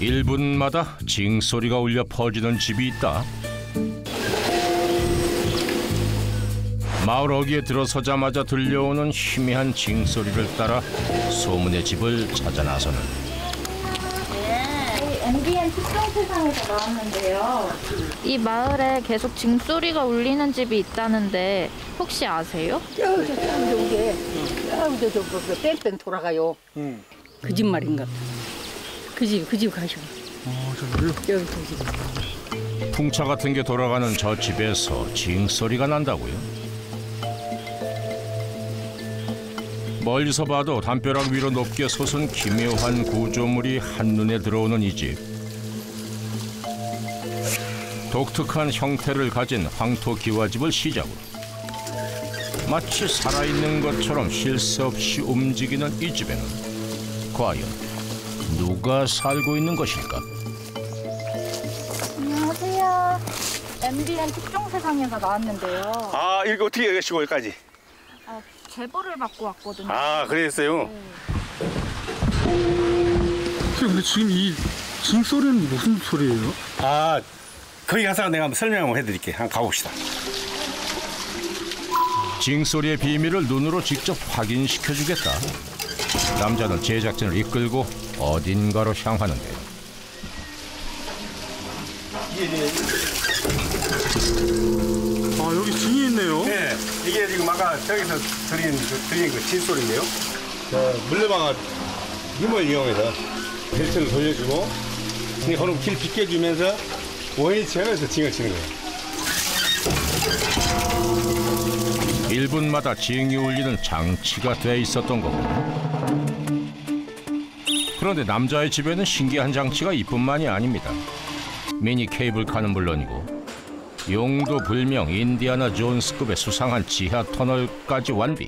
1분마다 징소리가 울려 퍼지는 집이 있다. 마을 어귀에 들어서자마자 들려오는 희미한 징소리를 따라 소문의 집을 찾아 나서는. 네, MBN 특정 세상에서 나왔는데요. 이 마을에 계속 징소리가 울리는 집이 있다는데 혹시 아세요? 저기 뺑뺑 돌아가요. 그 집 말인가 봐. 그 집 가셔. 저기요? 여기 그 집. 풍차 같은 게 돌아가는 저 집에서 징소리가 난다고요? 멀리서 봐도 담벼락 위로 높게 솟은 기묘한 구조물이 한눈에 들어오는 이 집. 독특한 형태를 가진 황토 기와집을 시작으로 마치 살아있는 것처럼 쉴 새 없이 움직이는 이 집에는 과연 누가 살고 있는 것일까? 안녕하세요. MBN 특정 세상에서 나왔는데요. 아, 이거 어떻게 계시고 여기까지? 제보를 받고 왔거든요. 아, 그랬어요? 근데 지금 이 징소리는 무슨 소리예요? 아, 거기 가서 내가 한번 설명 한번 해드릴게. 한번 가봅시다. 징소리의 비밀을 눈으로 직접 확인시켜주겠다. 남자는 제작진을 이끌고 어딘가로 향하는데요. 아, 여기 징이 있네요. 네, 이게 지금 아까 저기서 들린 그 징소리인데요. 물레방아 힘을 이용해서 벨트를 돌려주고, 그럼 길 비켜주면서 원위치 하면서 징을 치는 거예요. 1분마다 징이 울리는 장치가 돼 있었던 거고. 그런데 남자의 집에는 신기한 장치가 이뿐만이 아닙니다. 미니 케이블카는 물론이고 용도 불명 인디아나 존스급의 수상한 지하 터널까지 완비.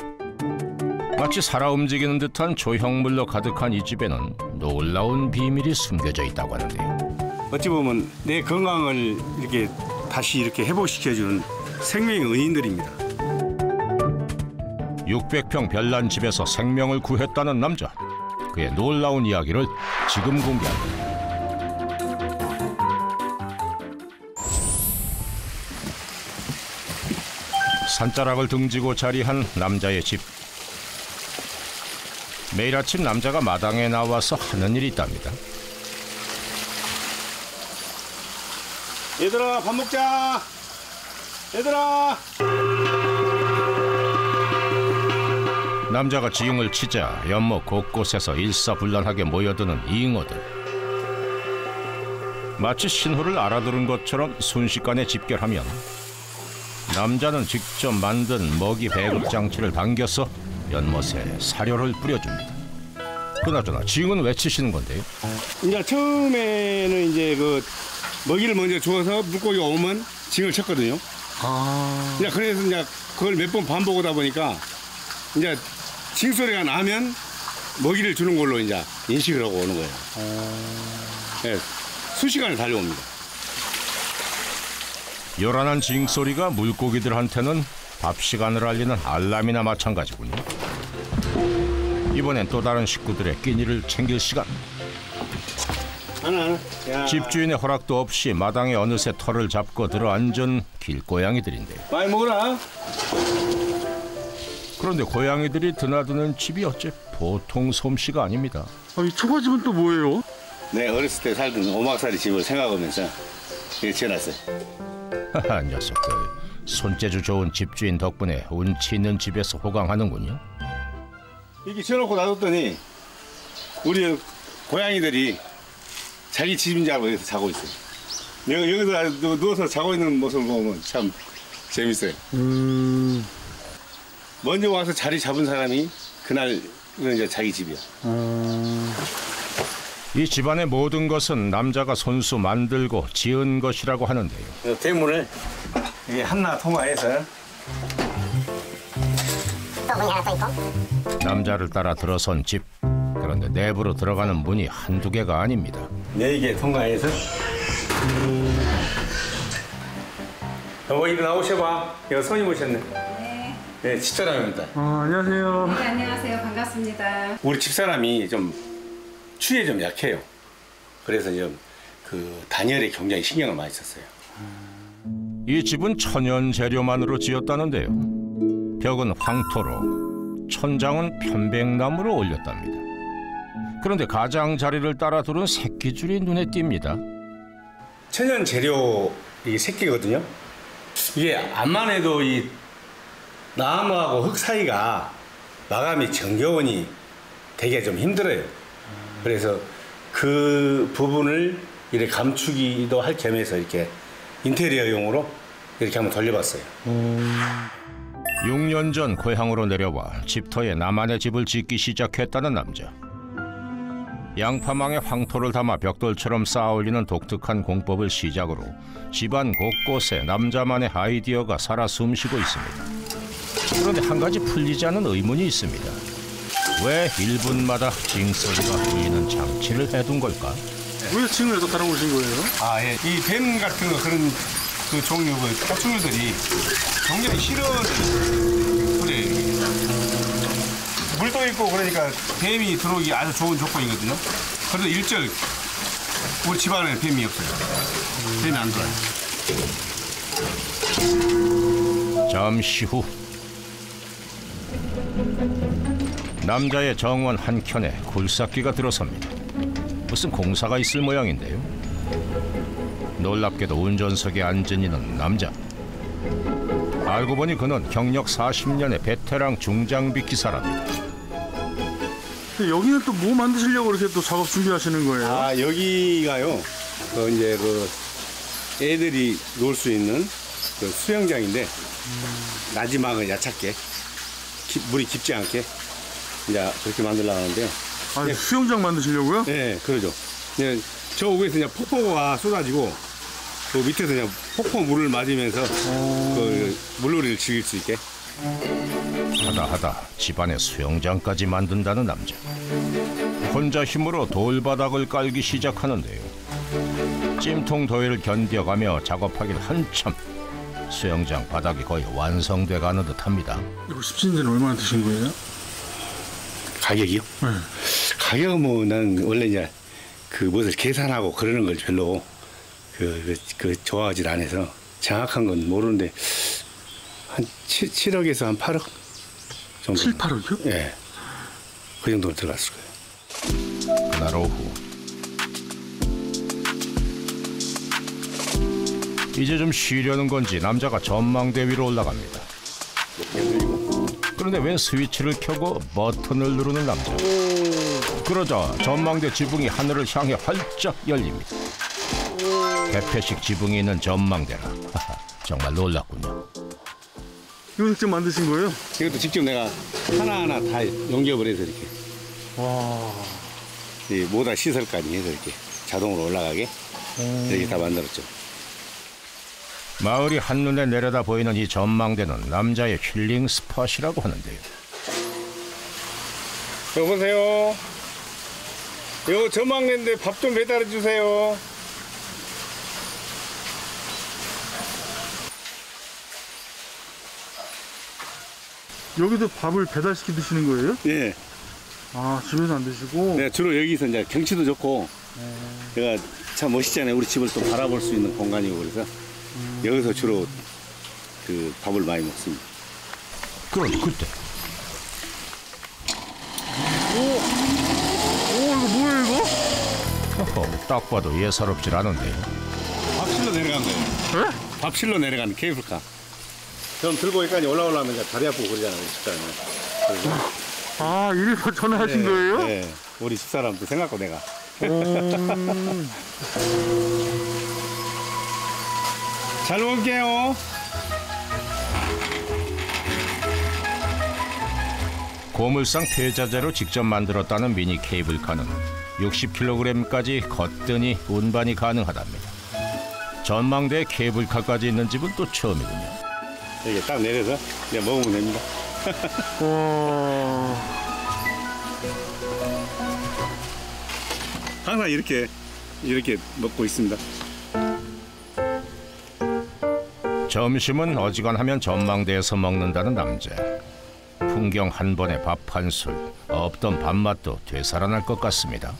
마치 살아 움직이는 듯한 조형물로 가득한 이 집에는 놀라운 비밀이 숨겨져 있다고 하는데요. 어찌 보면 내 건강을 이렇게 다시 이렇게 회복시켜주는 생명의 은인들입니다. 600평 별난 집에서 생명을 구했다는 남자. 그의 놀라운 이야기를 지금 공개합니다. 산자락을 등지고 자리한 남자의 집. 매일 아침 남자가 마당에 나와서 하는 일이 있답니다. 얘들아, 밥 먹자. 얘들아. 남자가 징을 치자 연못 곳곳에서 일사불란하게 모여드는 잉어들. 마치 신호를 알아들은 것처럼 순식간에 집결하면 남자는 직접 만든 먹이 배급 장치를 당겨서 연못에 사료를 뿌려줍니다. 그나저나 징은 왜 치시는 건데요? 이제 처음에는 이제 그 먹이를 먼저 주어서 물고기가 오면 징을 쳤거든요. 아. 이제 그래서 이제 그걸 몇 번 반복하다 보니까 이제 징소리가 나면 먹이를 주는 걸로 이제 인식을 하고 오는 거예요. 네, 수시간을 달려옵니다. 요란한 징소리가 물고기들한테는 밥 시간을 알리는 알람이나 마찬가지군요. 이번엔 또 다른 식구들의 끼니를 챙길 시간. 하나. 집주인의 허락도 없이 마당에 어느새 털을 잡고 들어앉은 길고양이들인데. 많이 먹어라. 그런데 고양이들이 드나드는 집이 어째 보통 솜씨가 아닙니다. 아, 이 초가집은 또 뭐예요? 네, 어렸을 때 살던 오막살이 집을 생각하면서 이렇게 지어놨어요. 하하, 녀석들. 손재주 좋은 집주인 덕분에 운치 있는 집에서 호강하는군요. 이렇게 지어놓고 놔뒀더니 우리 고양이들이 자기 집인 줄 알고 여기서 자고 있어요. 여기서 누워서 자고 있는 모습을 보면 참 재밌어요. 먼저 와서 자리 잡은 사람이 그날 이제 자기 집이야. 이 집안의 모든 것은 남자가 손수 만들고 지은 것이라고 하는데요. 대문을 이게 하나 통과해서 남자를 따라 들어선 집. 그런데 내부로 들어가는 문이 한두 개가 아닙니다. 4개 통과해서 여보 이리 나오셔봐. 여기 손님 오셨네. 네. 네, 집사람입니다. 안녕하세요. 네, 안녕하세요. 반갑습니다. 우리 집사람이 좀 추위에 좀 약해요. 그래서 좀 그 단열에 굉장히 신경을 많이 썼어요. 이 집은 천연 재료만으로 지었다는데요. 벽은 황토로, 천장은 편백나무로 올렸답니다. 그런데 가장자리를 따라 두른 새끼줄이 눈에 띕니다. 천연 재료 이게 새끼거든요. 이게 암만 해도 이 나무하고 흙 사이가 마감이 정겨우니 되게 좀 힘들어요. 그래서 그 부분을 이렇게 감추기도 할 겸해서 이렇게 인테리어용으로 이렇게 한번 돌려봤어요. 6년 전 고향으로 내려와 집터에 나만의 집을 짓기 시작했다는 남자. 양파망에 황토를 담아 벽돌처럼 쌓아올리는 독특한 공법을 시작으로 집안 곳곳에 남자만의 아이디어가 살아 숨쉬고 있습니다. 그런데 한 가지 풀리지 않은 의문이 있습니다. 왜 1분마다 징소리가 울리는 장치를 해둔 걸까? 왜 징을 여기다 달아오신 거예요? 아, 예. 이 뱀 같은 거 그런 그 종류 그 파충류들이 굉장히 싫어하는 소리예요. 물도 있고 그러니까 뱀이 들어오기 아주 좋은 조건이거든요. 그래도 일절 우리 집안에 뱀이 없어요. 뱀이 안 들어와요. 잠시 후 남자의 정원 한켠에 굴삭기가 들어섭니다. 무슨 공사가 있을 모양인데요. 놀랍게도 운전석에 앉은 이는 남자. 알고 보니 그는 경력 40년의 베테랑 중장비 기사랍니다. 근데 여기는 또 뭐 만드시려고 이렇게 또 작업 준비하시는 거예요? 아, 여기가요. 이제 그 애들이 놀 수 있는 그 수영장인데 나지막은 야착게 물이 깊지 않게 이제 그렇게 만들려고 하는데요. 아, 수영장 만드시려고요? 네, 그러죠. 네, 저 위에서 그냥 폭포가 쏟아지고 그 밑에서 그냥 폭포 물을 맞으면서 그 물놀이를 즐길 수 있게. 하다 집안에 수영장까지 만든다는 남자. 혼자 힘으로 돌바닥을 깔기 시작하는데요. 찜통 더위를 견뎌가며 작업하긴 한참. 수영장 바닥이 거의 완성돼 가는 듯합니다. 이거 집짓는 데는 얼마나 드신 거예요? 가격이요? 네. 가격은 뭐 난 원래 이제 그 무엇을 계산하고 그러는 걸 별로 그 좋아하지 않아서 정확한 건 모르는데 한 7억에서 한 8억 정도. 7, 8억이요? 예. 그 정도는 들어갔을 거예요. 그날 오후 이제 좀 쉬려는 건지 남자가 전망대 위로 올라갑니다. 그런데 웬 스위치를 켜고 버튼을 누르는 남자. 그러자 전망대 지붕이 하늘을 향해 활짝 열립니다. 개폐식 지붕이 있는 전망대라. 정말 놀랐군요. 이거 직접 만드신 거예요? 이것도 직접 내가 하나하나 다 연결을 해서 이렇게. 와. 이 모다 시설까지 해서 이렇게 자동으로 올라가게 이렇게 다 만들었죠. 마을이 한눈에 내려다 보이는 이 전망대는 남자의 힐링 스팟이라고 하는데요. 여보세요. 요 전망대인데 밥 좀 배달해 주세요. 여기도 밥을 배달시켜 드시는 거예요? 예. 아, 집에서 안 드시고? 내가 주로 여기서 이제 경치도 좋고, 내가 참 멋있잖아요. 우리 집을 또 바라볼 수 있는 공간이고 그래서 여기서 주로 그 밥을 많이 먹습니다. 그런데 그때 오, 이거 뭐예요, 이거? 허허, 딱 봐도 예사롭질 않은데요. 밥실로 내려간 거예요. 네? 밥실로 내려가는 케이블카. 그럼 들고 여기까지 올라오려면 이제 다리 아프고 그러잖아요. 집사람은. 아, 이래서 전화하신 거예요? 네. 우리 집사람도 생각고 내가. 잘 먹을게요. 고물상 폐자재로 직접 만들었다는 미니 케이블카는 60kg까지 거뜬히 운반이 가능하답니다. 전망대에 케이블카까지 있는 집은 또 처음이군요. 이게 딱 내려서 그냥 먹으면 됩니다. 와. 항상 이렇게 먹고 있습니다. 점심은 어지간하면 전망대에서 먹는다는 남자. 풍경 한 번에 밥 한 술, 없던 밥맛도 되살아날 것 같습니다.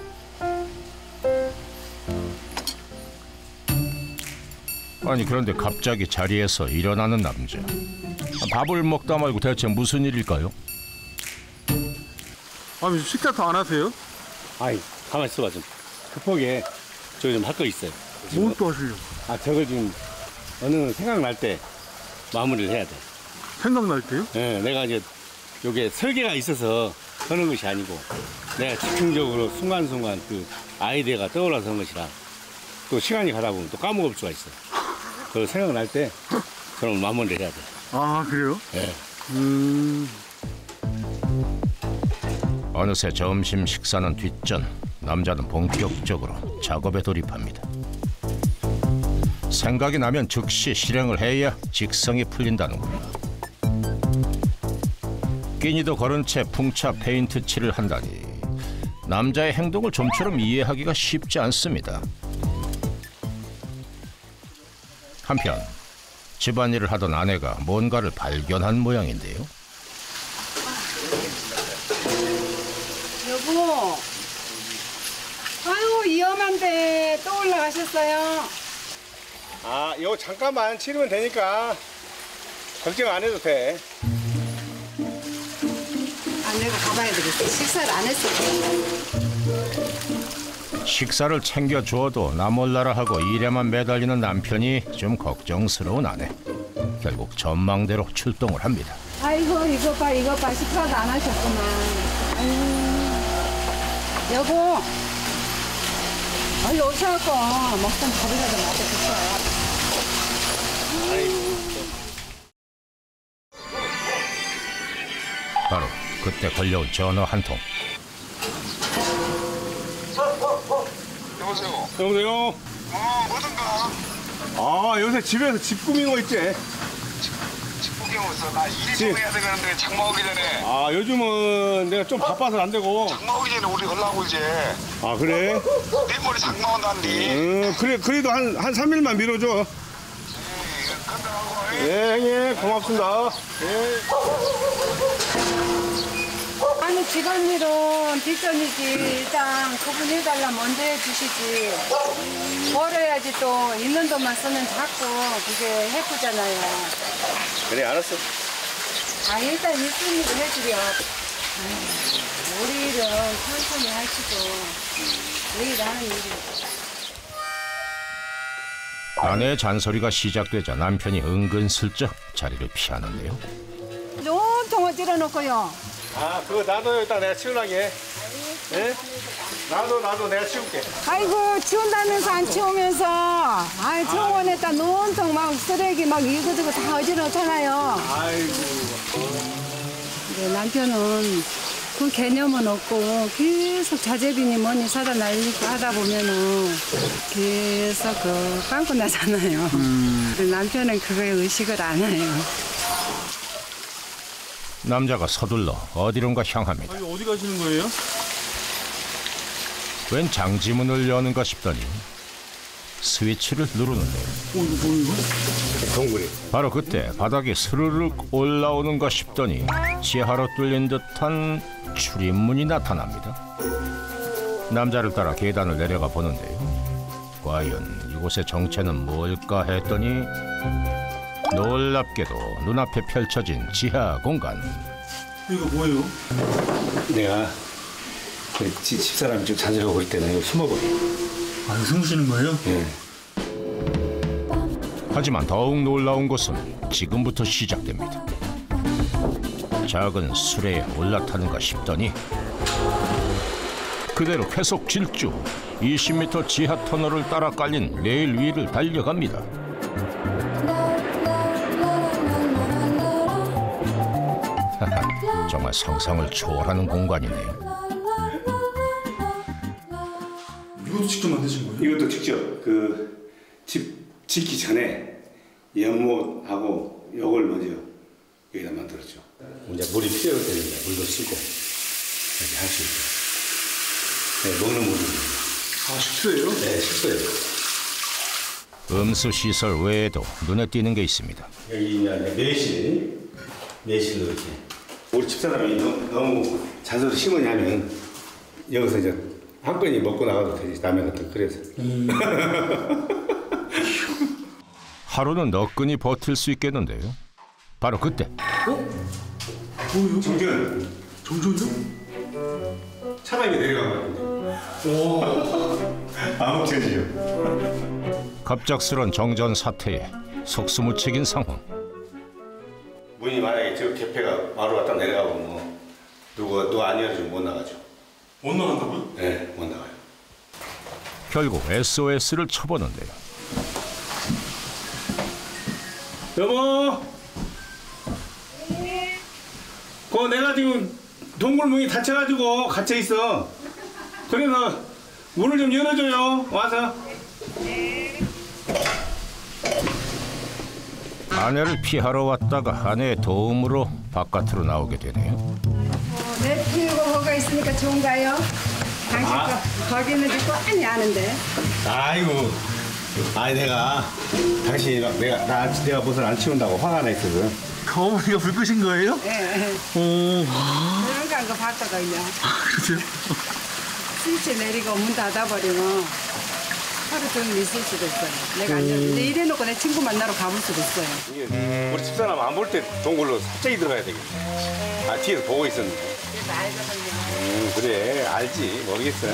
아니 그런데 갑자기 자리에서 일어나는 남자. 밥을 먹다 말고 대체 무슨 일일까요? 아니 식사 더 안 하세요? 아이, 가만히 있어봐 좀. 급하게 저기 좀 할 거 있어요. 뭘 또 하시려고? 아, 저걸 지금 어느 생각날 때 마무리를 해야 돼. 생각날 때요? 예, 내가 이제 요게 설계가 있어서 하는 것이 아니고 내가 집중적으로 순간순간 그 아이디어가 떠올라서 하는 것이라 또 시간이 가다 보면 또 까먹을 수가 있어. 그걸 생각날 때 그럼 마무리를 해야 돼. 아 그래요? 예. 어느새 점심 식사는 뒷전. 남자는 본격적으로 작업에 돌입합니다. 생각이 나면 즉시 실행을 해야 직성이 풀린다는군요. 끼니도 거른 채 풍차 페인트 칠을 한다니 남자의 행동을 좀처럼 이해하기가 쉽지 않습니다. 한편 집안일을 하던 아내가 뭔가를 발견한 모양인데요. 여보, 아유 위험한데 또 올라가셨어요. 아, 이거 잠깐만 치르면 되니까 걱정 안 해도 돼. 안 내고 가봐야 되겠어. 식사를 안 했어요. 식사를 챙겨주어도 나 몰라라 하고 일에만 매달리는 남편이 좀 걱정스러운 아내. 결국 전망대로 출동을 합니다. 아이고 이거 봐 식사도 안 하셨구만. 아유, 여보, 아유 오셔갖고 먹던 밥이라도 먹어주세요. 바로 그때 걸려온 전화 한 통. 여보세요. 여보세요? 뭐든가. 아, 요새 집에서 집 꾸미는 거 있지? 집 구경 왔어. 나 일 좀 해야 되는데 장마 오기 전에. 아, 요즘은 내가 좀 바빠서 안 되고. 장마 오기 전에 우리 올라오고 이제. 아, 그래? 내일모레 장마 온다는데. 그래, 그래도 한 3일만 미뤄줘. 간다고. 예, 형님, 고맙습니다. 예. 아니 집안일은 뒷전이지. 일단 그분 해달라면 먼저 해주시지. 벌어야지 또 있는 돈만 쓰면 자꾸 그게 해프잖아요. 그래, 알았어. 아 일단 일순위로 해주려. 우리 일은 천천히 하시고 내일 하는 일이. 아내의 잔소리가 시작되자 남편이 은근슬쩍 자리를 피하는데요. 온통 어지러놓고요. 아, 그거 나도 일단 내가 치우라게. 예? 나도 내가 치울게. 아이고 치운다면서 안 치우면서 아 정원에다 온통 막 쓰레기 막 이거저거 다 어지럽잖아요. 아이고. 근데 남편은 그 개념은 없고 계속 자재비니 뭐니 사다 날리고 하다 보면은 계속 그 빵꾸 나잖아요. 근데 남편은 그거에 의식을 안 해요. 남자가 서둘러 어디론가 향합니다. 아니 어디 가시는 거예요? 웬 장지문을 여는가 싶더니 스위치를 누르는데요. 이거 뭐예요? 동굴이. 바로 그때 바닥에 스르륵 올라오는가 싶더니 지하로 뚫린 듯한 출입문이 나타납니다. 남자를 따라 계단을 내려가 보는데요. 과연 이곳의 정체는 뭘까 했더니 놀랍게도 눈앞에 펼쳐진 지하 공간. 이거 뭐예요? 내가 집사람이 좀 자주 오고 있다는 거 숨어버려. 아 이거 숨으시는 거예요? 예. 하지만 더욱 놀라운 것은 지금부터 시작됩니다. 작은 수레에 올라타는가 싶더니 그대로 계속 질주. 20m 지하 터널을 따라 깔린 레일 위를 달려갑니다. 정말 상상을 초월하는 공간이네요. 이것도 직접 만드신 거예요? 이것도 직접 그 집 짓기 전에 연못하고 요걸 먼저 여기다 만들었죠. 이제 물이 필요할 때는 물도 쓰고 이렇게 할 수 있고. 네, 먹는 물은. 아 식수예요? 네, 식수예요. 음수 시설 외에도 눈에 띄는 게 있습니다. 여기 이제 매실로 이렇게. 우리 집사람이 너무 잔소리 심으냐면 여기서 이제 한 건이 먹고 나가도 되지. 라면 같은 거 끓여서. 하루는 너끈히 버틸 수 있겠는데요. 바로 그때 정준 정준요? 차량이 내려간 거예요. 아무튼이요. 갑작스런 정전 사태에 속수무책인 상황. 문이 만약에 저 개폐가 바로 왔다 내려가고 뭐 누가 안 열어주면 못 나가죠. 못 나간다고요? 네, 못 나가요. 결국 SOS를 쳐보는데요. 여보. 내가 지금 동굴문이 닫혀가지고 갇혀 있어. 그래서 문을 좀 열어줘요. 와서. 아내를 피하러 왔다가 아내의 도움으로 바깥으로 나오게 되네요. 내 피우고 뭐가 있으니까 좋은가요? 당신 거기는 뻔히 아는데. 아이고. 내가 당신이랑 내가 무슨 안 치운다고 화가 나 있거든. 어머니가 불 끄신 거예요? 예. 오. 그런 거 한 거 봤다고요. 그러세요? 스위치 내리고 문 닫아버리면 하루 종일 있을 수도 있어요. 내가 안 근데 이래놓고 내 친구 만나러 가볼 수도 있어요. 우리 집사람 안 볼 때 동굴로 갑자기 들어가야 되겠네. 뒤에서 보고 있었는데. 알거든요. 그래 알지 모르겠어.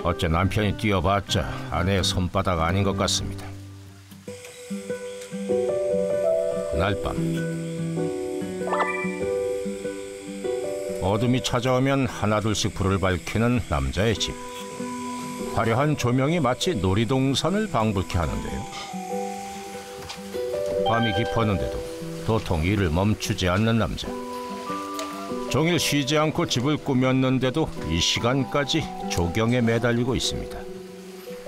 어째 남편이 뛰어봤자 아내의 손바닥 아닌 것 같습니다. 그날 밤 어둠이 찾아오면 하나둘씩 불을 밝히는 남자의 집. 화려한 조명이 마치 놀이동산을 방불케 하는데요. 밤이 깊었는데도 도통 일을 멈추지 않는 남자. 종일 쉬지 않고 집을 꾸몄는데도 이 시간까지 조경에 매달리고 있습니다.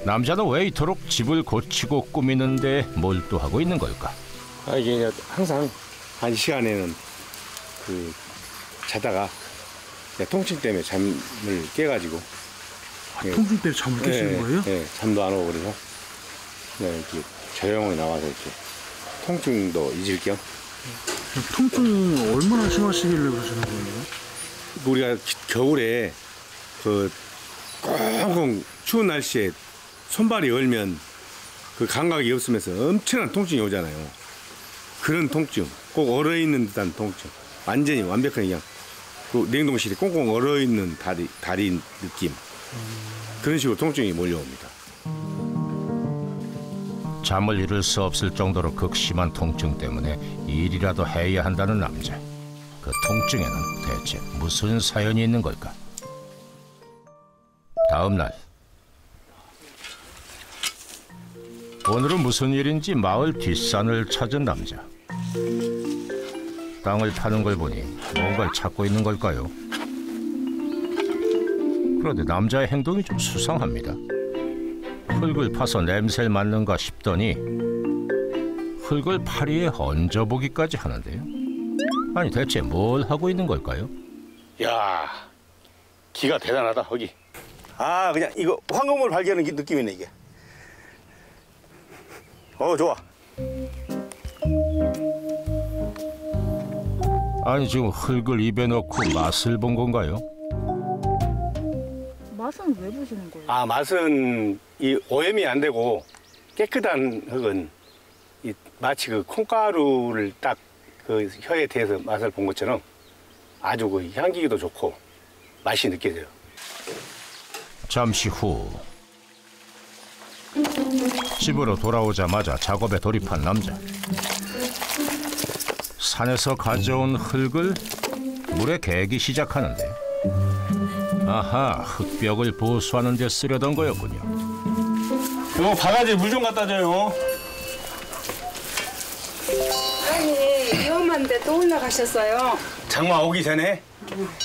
남자는 왜 이토록 집을 고치고 꾸미는데 몰두하고 있는 걸까? 이게 항상 한 시간에는 자다가 통증 때문에 잠을 깨가지고. 통증 때문에 잠을 깨시는 거예요? 네, 잠도 안 오고 그래서 이렇게 조용히 나와서 이렇게 통증도 잊을 겸. 통증 얼마나 심하시길래 그러시는 거예요? 우리가 겨울에 꽁꽁 추운 날씨에 손발이 얼면 감각이 없으면서 엄청난 통증이 오잖아요. 그런 통증, 꼭 얼어있는 듯한 통증, 완전히 완벽한 그냥 냉동실에 꽁꽁 얼어있는 다리 느낌. 그런 식으로 통증이 몰려옵니다. 잠을 이룰 수 없을 정도로 극심한 통증 때문에 일이라도 해야 한다는 남자. 그 통증에는 대체 무슨 사연이 있는 걸까? 다음 날 오늘은 무슨 일인지 마을 뒷산을 찾은 남자. 땅을 파는 걸 보니 뭔가를 찾고 있는 걸까요? 그런데 남자의 행동이 좀 수상합니다. 흙을 파서 냄새를 맡는가 싶더니 흙을 파리에 얹어보기까지 하는데요. 아니 대체 뭘 하고 있는 걸까요? 야, 기가 대단하다 거기. 그냥 이거 황금을 발견하는 느낌이네 이게. 좋아. 아니 지금 흙을 입에 넣고 맛을 본 건가요? 맛은 왜 보시는 거예요? 맛은 이 오염이 안 되고 깨끗한 흙은 마치 콩가루를 딱 혀에 대서 맛을 본 것처럼 아주 향기도 좋고 맛이 느껴져요. 잠시 후 집으로 돌아오자마자 작업에 돌입한 남자. 산에서 가져온 흙을 물에 개기 시작하는데 아하, 흙벽을 보수하는 데 쓰려던 거였군요. 이거 바가지에 물 좀 갖다 줘요. 아니 위험한데 또 올라가셨어요. 장마 오기 전에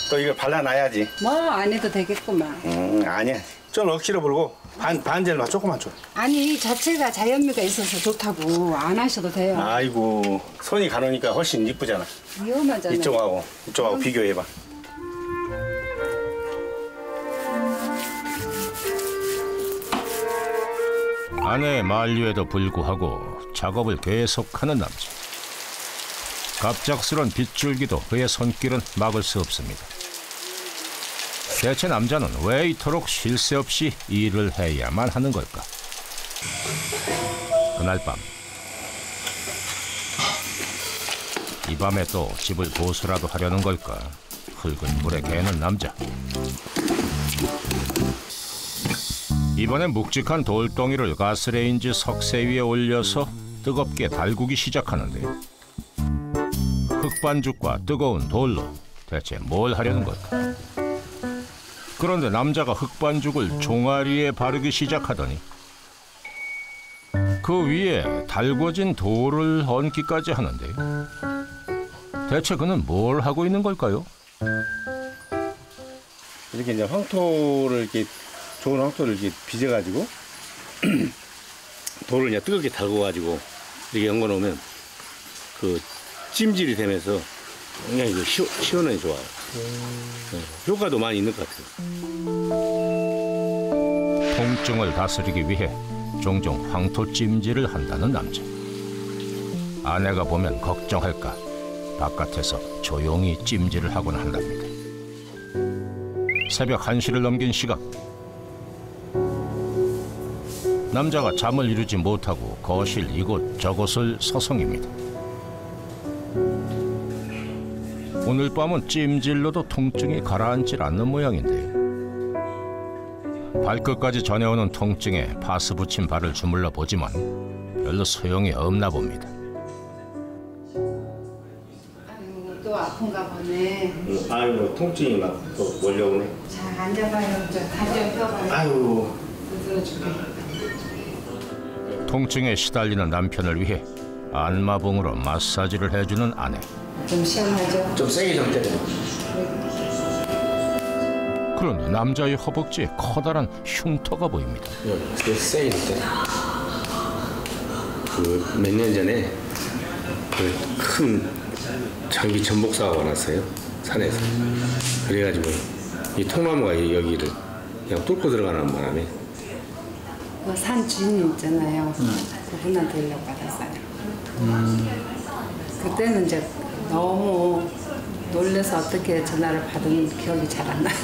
또 이걸 발라놔야지. 뭐 안 해도 되겠구만. 아니야. 좀 억지로 불고 반절만 조금만 줘. 아니 자체가 자연미가 있어서 좋다고 안 하셔도 돼요. 아이고 손이 가놓으니까 훨씬 이쁘잖아. 위험하잖아요. 이쪽하고 비교해봐. 아내의 만류에도 불구하고 작업을 계속하는 남자. 갑작스런 빗줄기도 그의 손길은 막을 수 없습니다. 대체 남자는 왜 이토록 쉴 새 없이 일을 해야만 하는 걸까? 그날 밤. 이 밤에 또 집을 보수라도 하려는 걸까? 흙은 물에 개는 남자. 이번엔 묵직한 돌덩이를 가스레인지 석쇠 위에 올려서 뜨겁게 달구기 시작하는데, 흙반죽과 뜨거운 돌로 대체 뭘 하려는 걸까? 그런데 남자가 흙반죽을 종아리에 바르기 시작하더니 그 위에 달궈진 돌을 얹기까지 하는데, 대체 그는 뭘 하고 있는 걸까요? 이렇게 이제 황토를 이렇게 좋은 황토를 이렇게 빚어가지고 돌을 이제 뜨겁게 달궈가지고 이렇게 엮어 놓으면 그 찜질이 되면서 굉장히 시원하게 좋아요. 효과도 많이 있는 것 같아요. 통증을 다스리기 위해 종종 황토 찜질을 한다는 남자. 아내가 보면 걱정할까 바깥에서 조용히 찜질을 하곤 한답니다. 새벽 1시를 넘긴 시각. 남자가 잠을 이루지 못하고 거실 이곳저곳을 서성입니다. 오늘 밤은 찜질로도 통증이 가라앉질 않는 모양인데, 발끝까지 전해오는 통증에 파스 붙인 발을 주물러 보지만 별로 소용이 없나 봅니다. 아이고, 또 아픈가 보네. 아유, 통증이 막 또 몰려오네. 자, 앉아봐요. 저 다리 좀 펴봐요. 아유. 들어줄게. 통증에 시달리는 남편을 위해 안마봉으로 마사지를 해주는 아내. 좀 시원하죠? 좀 세게 좀 때려. 그런데 남자의 허벅지에 커다란 흉터가 보입니다. 그 세게 좀 때려. 그 몇 년 전에 그 큰 장비 전복 사고가 났어요. 산에서. 그래가지고 이 통나무가 여기를 그냥 뚫고 들어가는 바람에 그 산 주인 있잖아요. 그분한테 연락 받았어요. 그때는 이제 너무 놀라서 어떻게 전화를 받은 기억이 잘 안 나요.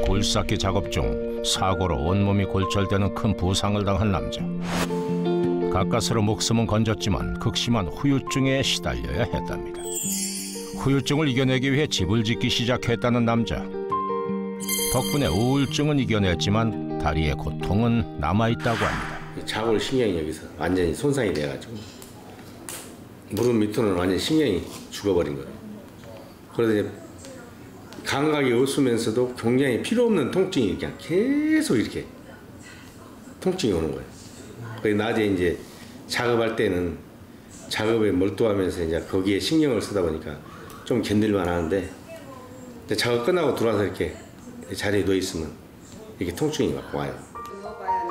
굴삭기 작업 중 사고로 온몸이 골절되는 큰 부상을 당한 남자. 가까스로 목숨은 건졌지만 극심한 후유증에 시달려야 했답니다. 후유증을 이겨내기 위해 집을 짓기 시작했다는 남자. 덕분에 우울증은 이겨냈지만 다리의 고통은 남아있다고 합니다. 좌골 신경이 여기서 완전히 손상이 돼가지고 무릎 밑으로는 완전히 신경이 죽어버린 거예요. 그래서 이제 감각이 없으면서도 굉장히 필요 없는 통증이 그냥 계속 이렇게 통증이 오는 거예요. 그래서 낮에 이제 작업할 때는 작업에 몰두하면서 이제 거기에 신경을 쓰다 보니까 좀 견딜만 하는데, 작업 끝나고 들어와서 이렇게 자리에 누워 있으면 이렇게 통증이 막 와요.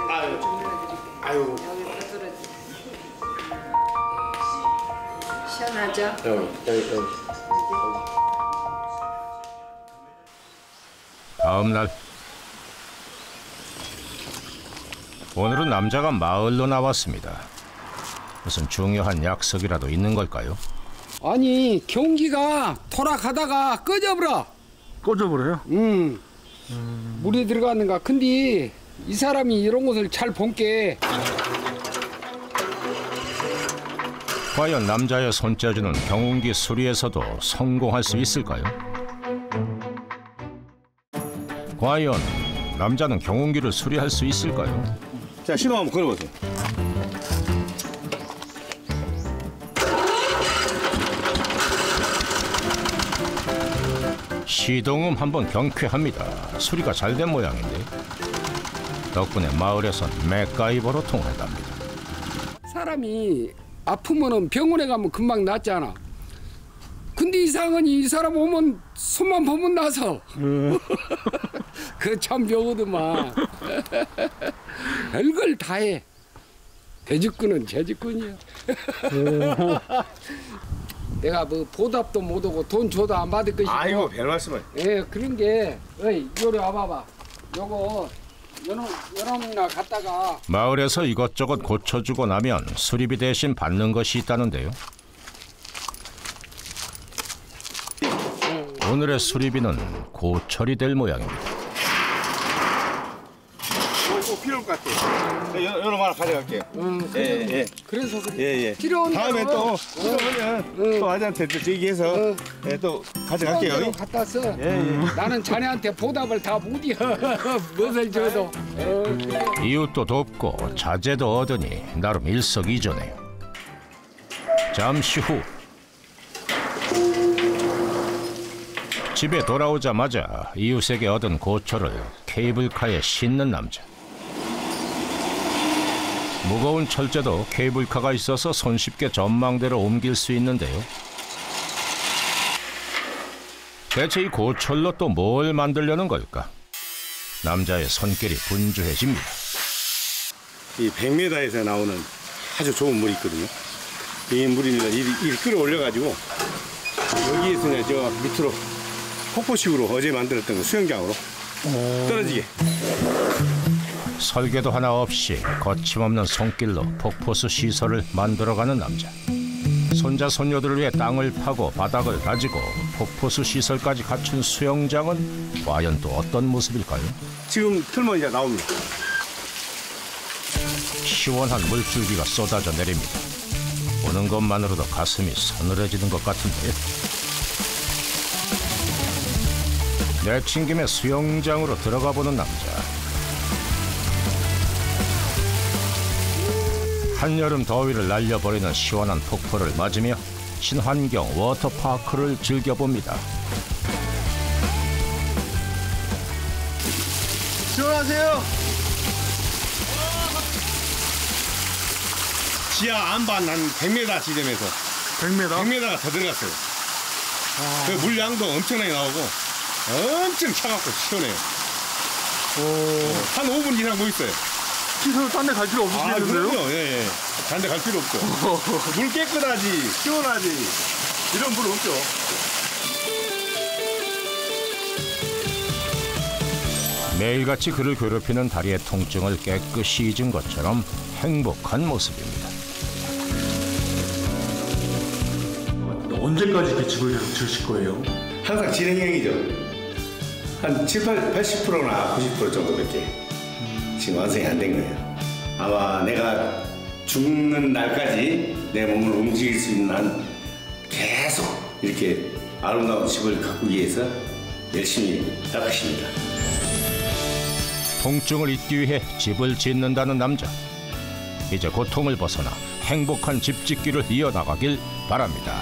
아유, 아유. 시원하죠? 여기. 다음 날, 오늘은 남자가 마을로 나왔습니다. 무슨 중요한 약속이라도 있는 걸까요? 아니, 경기가 돌아가다가 꺼져버려. 꺼져버려요? 물이 들어갔는가. 근데 이 사람이 이런 것을 잘 본게. 과연 남자의 손재주는 경운기 수리에서도 성공할 수 있을까요? 과연 남자는 경운기를 수리할 수 있을까요? 자, 시동 한번 걸어보세요. 시동음 한번 경쾌합니다. 수리가 잘 된 모양인데, 덕분에 마을에선 맥가이버로 통한답니다. 사람이 아프면은 병원에 가면 금방 낫잖아. 근데 이상은 이 사람 오면 손만 보면 나서. 그 참 병이더만. 별걸 다 해. 대직군은 재직군이야. 내가 뭐 보답도 못하고 돈 줘도 안 받을 것이고. 아이고, 별 말씀을. 예, 그런 게, 어이, 요리 와봐봐. 요거, 요놈이나 갖다가. 마을에서 이것저것 고쳐주고 나면 수리비 대신 받는 것이 있다는데요. 오늘의 수리비는 고철이 될 모양입니다. 꼭 필요할 것 같아. 요런 하나 가져갈게요. 예. 그래서 그래. 예. 필요한 다음에 대로. 또 필요하면 또 아저한테 또 얘기해서 또 가져갈게요. 갖다 써. 예. 나는 자네한테 보답을 다 못이여. 무엇을 줘도. 그래. 이웃도 돕고 자재도 얻으니 나름 일석이조네요. 잠시 후 집에 돌아오자마자 이웃에게 얻은 고철을 케이블카에 싣는 남자. 무거운 철제도 케이블카가 있어서 손쉽게 전망대로 옮길 수 있는데요. 대체 이 고철로 또 뭘 만들려는 걸까? 남자의 손길이 분주해집니다. 이 100m에서 나오는 아주 좋은 물이 있거든요. 이 물을 이리 끌어올려가지고 여기에서 이제 저 밑으로 폭포식으로 어제 만들었던 거 수영장으로 떨어지게. 설계도 하나 없이 거침없는 손길로 폭포수 시설을 만들어가는 남자. 손자 손녀들을 위해 땅을 파고 바닥을 다지고 폭포수 시설까지 갖춘 수영장은 과연 또 어떤 모습일까요? 지금 틀면 이제 나옵니다. 시원한 물줄기가 쏟아져 내립니다. 보는 것만으로도 가슴이 서늘해지는 것 같은데요. 내친 김에 수영장으로 들어가 보는 남자. 한여름 더위를 날려버리는 시원한 폭포를 맞으며 친환경 워터파크를 즐겨봅니다. 시원하세요. 지하 안반 한 100m 지점에서 100m? 100m가 더 들어갔어요. 그 물량도 엄청나게 나오고 엄청 차갑고 시원해요. 한 5분 이상 못 있어요. 시설 딴 데 갈 필요 없으시겠는데요? 그럼요. 예. 딴 데 갈 필요 없죠. 물 깨끗하지, 시원하지. 이런 물 없죠. 매일같이 그를 괴롭히는 다리의 통증을 깨끗이 잊은 것처럼 행복한 모습입니다. 언제까지 이렇게 집을 계속 지으실 거예요? 항상 진행형이죠. 한 80%나 90% 정도밖에 지금 완성이 안 된 거예요. 아마 내가 죽는 날까지 내 몸을 움직일 수 있는 한 계속 이렇게 아름다운 집을 가꾸기 위해서 열심히 할 것입니다. 통증을 잊기 위해 집을 짓는다는 남자. 이제 고통을 벗어나 행복한 집 짓기를 이어나가길 바랍니다.